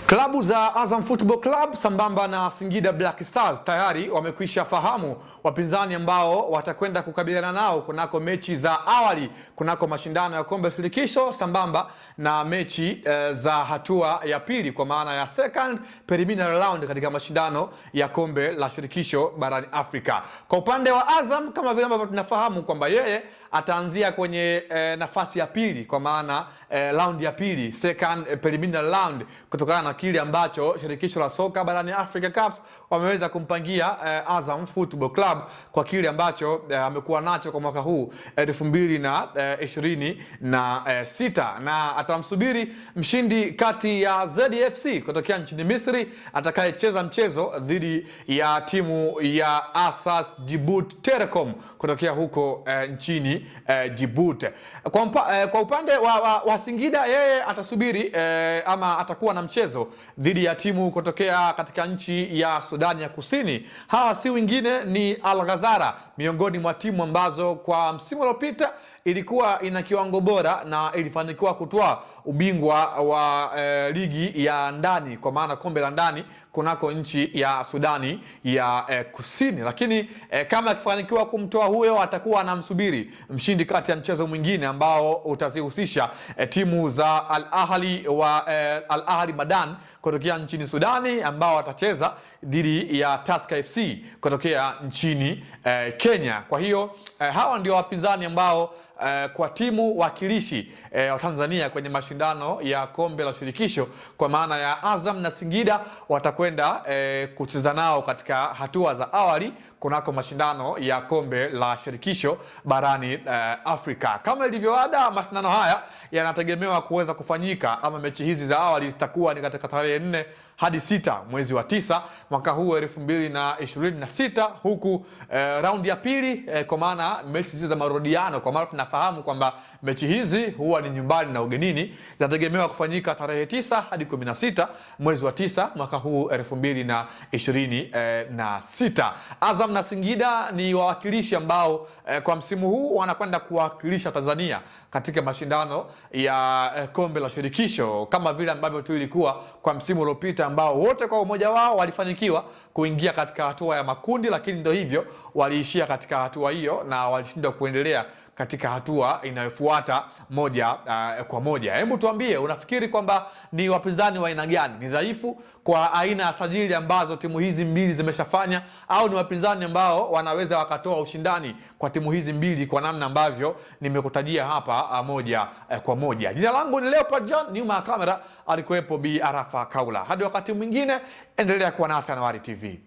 Klabu za Azam Football Club sambamba na Singida Black Stars tayari wamekwisha fahamu wapinzani ambao watakwenda kukabiliana nao kunako mechi za awali kunako mashindano ya kombe la shirikisho sambamba na mechi za hatua ya pili kwa maana ya second preliminary round katika mashindano ya kombe la shirikisho barani Afrika. Kwa upande wa Azam, kama vile ambavyo tunafahamu kwamba yeye ataanzia kwenye nafasi ya pili kwa maana round ya pili, second preliminary round, kutokana na kile ambacho shirikisho la soka barani Afrika CAF wameweza kumpangia Azam Football Club kwa kile ambacho amekuwa nacho kwa mwaka huu 2026, na atamsubiri mshindi kati ya ZFC kutokea nchini Misri atakayecheza mchezo dhidi ya timu ya Asas Djibouti Telecom kutokea huko nchini Djibouti. Kwa upande wa Singida, yeye atasubiri ama atakuwa na mchezo dhidi ya timu kutokea katika nchi ya Sudani ya Kusini. Hawa si wengine ni Al Ghazara, miongoni mwa timu ambazo kwa msimu uliopita ilikuwa ina kiwango bora na ilifanikiwa kutoa ubingwa wa ligi ya ndani kwa maana kombe la ndani kunako nchi ya Sudani ya Kusini. Lakini kama akifanikiwa kumtoa huyo, atakuwa anamsubiri mshindi kati ya mchezo mwingine ambao utazihusisha timu za Al Ahli Madan kutokea nchini Sudani ambao watacheza dhidi ya Tusker FC kutokea nchini Kenya. Kwa hiyo hawa ndio wapinzani ambao kwa timu wakilishi wa Tanzania kwenye mashindano ya kombe la shirikisho kwa maana ya Azam na Singida watakwenda kucheza nao katika hatua za awali kunako mashindano ya kombe la shirikisho barani Afrika. Kama ilivyo ada, mashindano haya yanategemewa kuweza kufanyika ama mechi hizi za awali zitakuwa ni katika tarehe 4 hadi 6 mwezi wa 9 mwaka huu 2026, huku raundi ya pili kwa maana mechi hizi za marudiano, kwa maana tunafahamu kwamba mechi hizi huwa ni nyumbani na ugenini, zinategemewa kufanyika tarehe 9 hadi 16 mwezi wa 9 mwaka huu 2026. Azam na Singida ni wawakilishi ambao kwa msimu huu wanakwenda kuwakilisha Tanzania katika mashindano ya kombe la shirikisho, kama vile ambavyo tu ilikuwa kwa msimu uliopita ambao wote kwa umoja wao walifanikiwa kuingia katika hatua ya makundi, lakini ndio hivyo waliishia katika hatua hiyo na walishindwa kuendelea katika hatua inayofuata moja kwa moja. Hebu tuambie, unafikiri kwamba ni wapinzani wa aina gani? Ni dhaifu kwa aina ya sajili ambazo timu hizi mbili zimeshafanya, au ni wapinzani ambao wanaweza wakatoa ushindani kwa timu hizi mbili kwa namna ambavyo nimekutajia hapa moja kwa moja? Jina langu ni Leopard John, nyuma ya kamera alikuwepo Bi Arafa Kaula. Hadi wakati mwingine, endelea kuwa nasi Anwari TV.